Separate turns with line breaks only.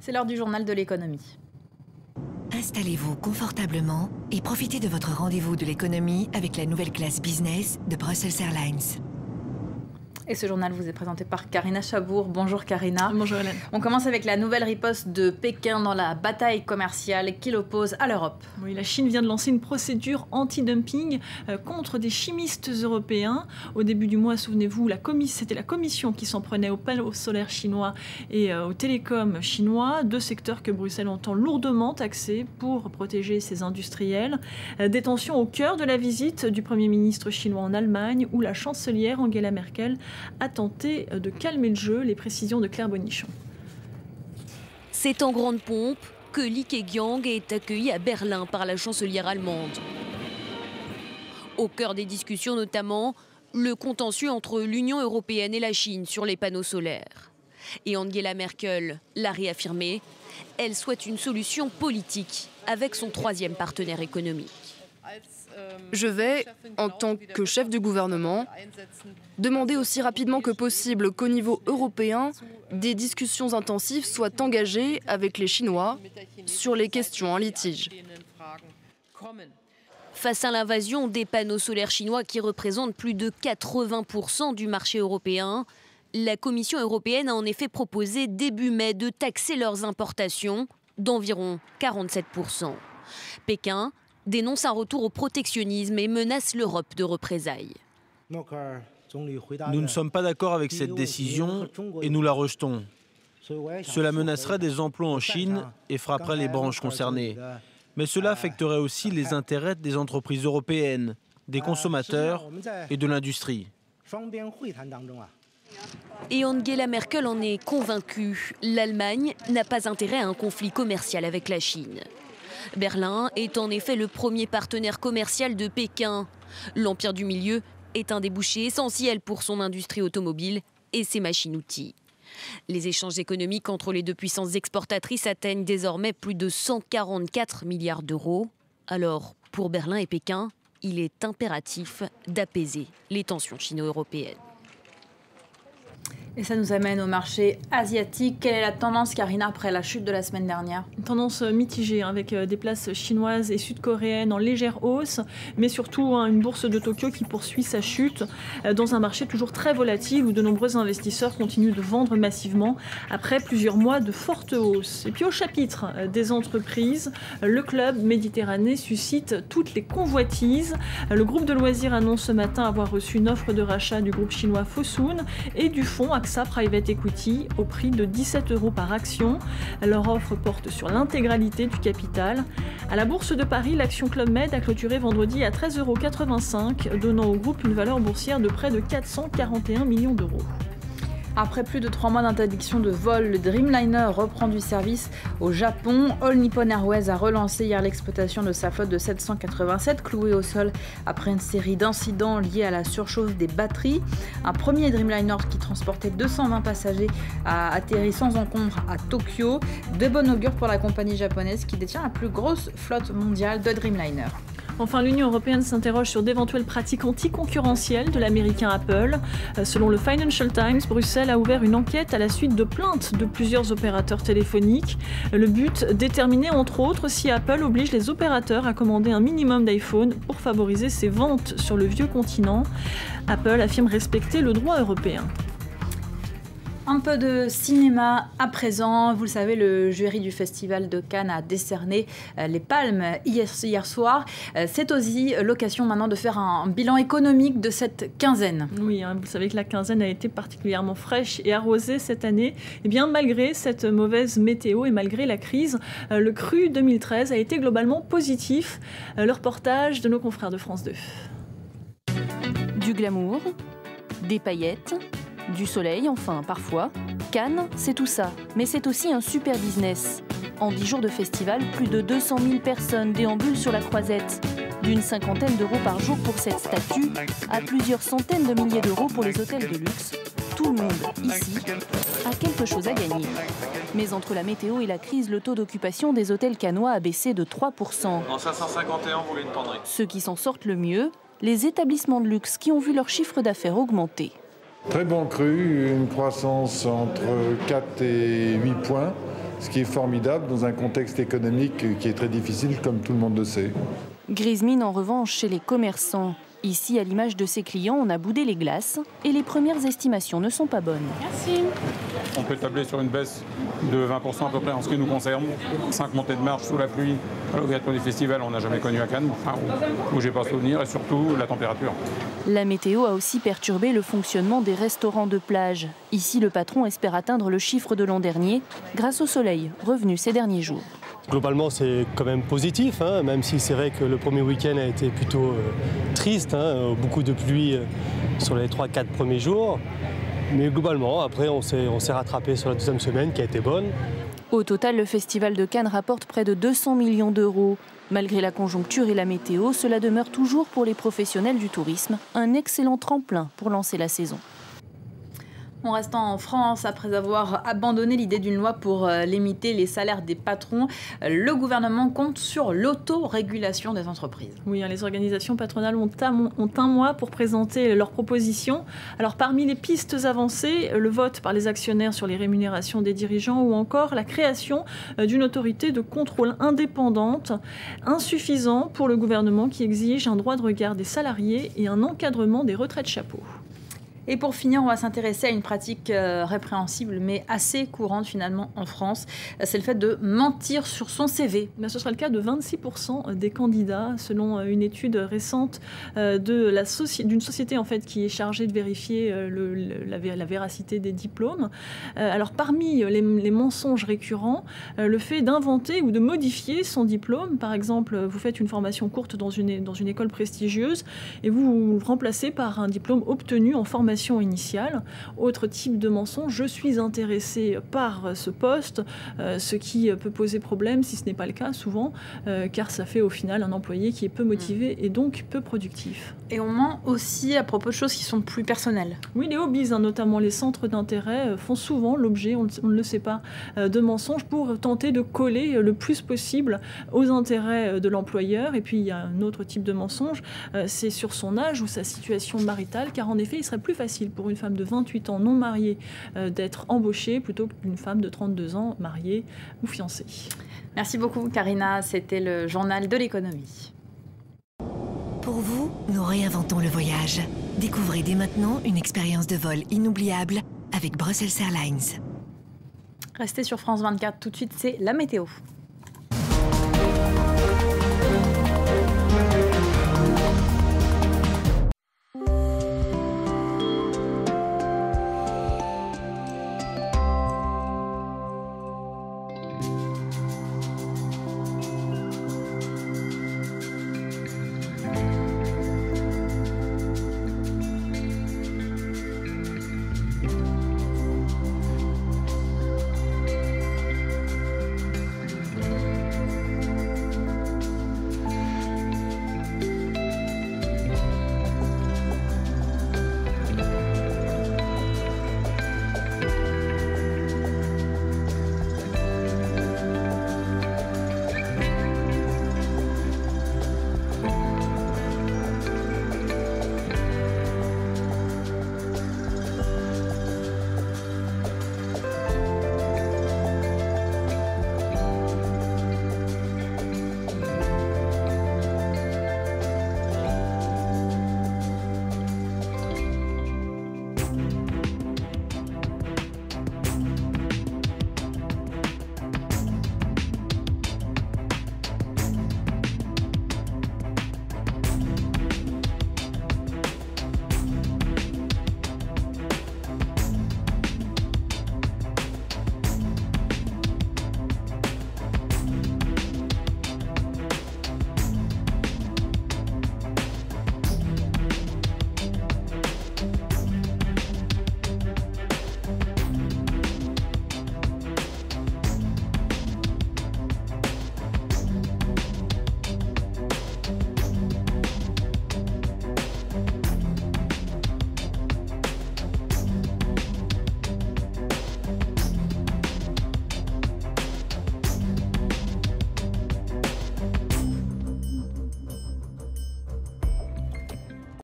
C'est l'heure du journal de l'économie.
Installez-vous confortablement et profitez de votre rendez-vous de l'économie avec la nouvelle classe business de Brussels Airlines.
Et ce journal vous est présenté par Karina Chabour. Bonjour Karina.
Bonjour Hélène.
On commence avec la nouvelle riposte de Pékin dans la bataille commerciale qui l'oppose à l'Europe.
Oui, la Chine vient de lancer une procédure anti-dumping contre des chimistes européens. Au début du mois, souvenez-vous, c'était la Commission qui s'en prenait aux panneaux solaires chinois et aux télécoms chinois, deux secteurs que Bruxelles entend lourdement taxer pour protéger ses industriels. Des tensions au cœur de la visite du Premier ministre chinois en Allemagne, où la chancelière Angela Merkel a tenté de calmer le jeu. Les précisions de Claire Bonichon.
C'est en grande pompe que Li Keqiang est accueilli à Berlin par la chancelière allemande. Au cœur des discussions notamment, le contentieux entre l'Union européenne et la Chine sur les panneaux solaires. Et Angela Merkel l'a réaffirmé, elle souhaite une solution politique avec son troisième partenaire économique.
Je vais, en tant que chef du gouvernement, demander aussi rapidement que possible qu'au niveau européen, des discussions intensives soient engagées avec les Chinois sur les questions en litige.
Face à l'invasion des panneaux solaires chinois qui représentent plus de 80% du marché européen, la Commission européenne a en effet proposé début mai de taxer leurs importations d'environ 47%. Pékin dénonce un retour au protectionnisme et menace l'Europe de représailles.
Nous ne sommes pas d'accord avec cette décision et nous la rejetons. Cela menacerait des emplois en Chine et frapperait les branches concernées. Mais cela affecterait aussi les intérêts des entreprises européennes, des consommateurs et de l'industrie.
Et Angela Merkel en est convaincue. L'Allemagne n'a pas intérêt à un conflit commercial avec la Chine. Berlin est en effet le premier partenaire commercial de Pékin. L'Empire du Milieu est un débouché essentiel pour son industrie automobile et ses machines-outils. Les échanges économiques entre les deux puissances exportatrices atteignent désormais plus de 144 milliards d'euros. Alors, pour Berlin et Pékin, il est impératif d'apaiser les tensions chino-européennes.
Et ça nous amène au marché asiatique. Quelle est la tendance, Karina, après la chute de la semaine dernière?
Une tendance mitigée avec des places chinoises et sud-coréennes en légère hausse, mais surtout une bourse de Tokyo qui poursuit sa chute dans un marché toujours très volatile où de nombreux investisseurs continuent de vendre massivement après plusieurs mois de forte hausse. Et puis au chapitre des entreprises, le club Méditerranée suscite toutes les convoitises. Le groupe de loisirs annonce ce matin avoir reçu une offre de rachat du groupe chinois Fosun et du fonds AXA Private Equity au prix de 17 € par action. Leur offre porte sur l'intégralité du capital. À la Bourse de Paris, l'action Club Med a clôturé vendredi à 13,85 €, donnant au groupe une valeur boursière de près de 441 millions d'euros.
Après plus de 3 mois d'interdiction de vol, le Dreamliner reprend du service au Japon. All Nippon Airways a relancé hier l'exploitation de sa flotte de 787 clouée au sol après une série d'incidents liés à la surchauffe des batteries. Un premier Dreamliner qui transportait 220 passagers a atterri sans encombre à Tokyo. De bon augure pour la compagnie japonaise qui détient la plus grosse flotte mondiale de Dreamliner.
Enfin, l'Union européenne s'interroge sur d'éventuelles pratiques anticoncurrentielles de l'américain Apple. Selon le Financial Times, Bruxelles a ouvert une enquête à la suite de plaintes de plusieurs opérateurs téléphoniques. Le but, déterminer entre autres si Apple oblige les opérateurs à commander un minimum d'iPhone pour favoriser ses ventes sur le vieux continent. Apple affirme respecter le droit européen.
Un peu de cinéma à présent. Vous le savez, le jury du Festival de Cannes a décerné les palmes hier soir. C'est aussi l'occasion maintenant de faire un bilan économique de cette quinzaine.
Oui, vous savez que la quinzaine a été particulièrement fraîche et arrosée cette année. Et bien, malgré cette mauvaise météo et malgré la crise, le cru 2013 a été globalement positif. Le reportage de nos confrères de France 2.
Du glamour, des paillettes, du soleil, enfin, parfois. Cannes, c'est tout ça, mais c'est aussi un super business. En 10 jours de festival, plus de 200 000 personnes déambulent sur la Croisette. D'une cinquantaine d'euros par jour pour cette statue, à plusieurs centaines de milliers d'euros pour les hôtels de luxe. Tout le monde, ici, a quelque chose à gagner. Mais entre la météo et la crise, le taux d'occupation des hôtels cannois a baissé de 3%.
En 551, vous voulez une penderie.
Ceux qui s'en sortent le mieux, les établissements de luxe qui ont vu leur chiffre d'affaires augmenter.
Très bon cru, une croissance entre 4 et 8 points, ce qui est formidable dans un contexte économique qui est très difficile, comme tout le monde le sait.
Grise mine en revanche chez les commerçants. Ici, à l'image de ses clients, on a boudé les glaces et les premières estimations ne sont pas bonnes.
Merci.
On peut tabler sur une baisse de 20% à peu près en ce qui nous concerne. 5 montées de marge sous la pluie à l'ouverture du festival, on n'a jamais connu à Cannes, enfin, où j'ai pas souvenir, et surtout la température.
La météo a aussi perturbé le fonctionnement des restaurants de plage. Ici, le patron espère atteindre le chiffre de l'an dernier grâce au soleil revenu ces derniers jours.
Globalement, c'est quand même positif, hein, même si c'est vrai que le premier week-end a été plutôt triste, hein, beaucoup de pluie sur les 3-4 premiers jours. Mais globalement, après, on s'est rattrapé sur la deuxième semaine qui a été bonne.
Au total, le Festival de Cannes rapporte près de 200 millions d'euros. Malgré la conjoncture et la météo, cela demeure toujours pour les professionnels du tourisme un excellent tremplin pour lancer la saison.
On reste en France. Après avoir abandonné l'idée d'une loi pour limiter les salaires des patrons, le gouvernement compte sur l'autorégulation des entreprises.
Oui, les organisations patronales ont un mois pour présenter leurs propositions. Alors, parmi les pistes avancées, le vote par les actionnaires sur les rémunérations des dirigeants ou encore la création d'une autorité de contrôle indépendante, insuffisant pour le gouvernement qui exige un droit de regard des salariés et un encadrement des retraites chapeaux.
Et pour finir, on va s'intéresser à une pratique répréhensible, mais assez courante finalement en France. C'est le fait de mentir sur son CV.
Ce sera le cas de 26% des candidats, selon une étude récente d'une société en fait, qui est chargée de vérifier la véracité des diplômes. Alors parmi les mensonges récurrents, le fait d'inventer ou de modifier son diplôme. Par exemple, vous faites une formation courte dans une école prestigieuse et vous remplacez par un diplôme obtenu en formation initiale. Autre type de mensonge, je suis intéressé par ce poste, ce qui peut poser problème si ce n'est pas le cas souvent, car ça fait au final un employé qui est peu motivé et donc peu productif.
Et on ment aussi à propos de choses qui sont plus personnelles.
Oui, les hobbies, notamment les centres d'intérêt, font souvent l'objet, on ne le sait pas, de mensonges pour tenter de coller le plus possible aux intérêts de l'employeur. Et puis il y a un autre type de mensonge, c'est sur son âge ou sa situation maritale, car en effet, il serait plus facile pour une femme de 28 ans non mariée d'être embauchée plutôt qu'une femme de 32 ans mariée ou fiancée.
Merci beaucoup Karina, c'était le journal de l'économie.
Pour vous, nous réinventons le voyage. Découvrez dès maintenant une expérience de vol inoubliable avec Brussels Airlines.
Restez sur France 24, tout de suite c'est la météo.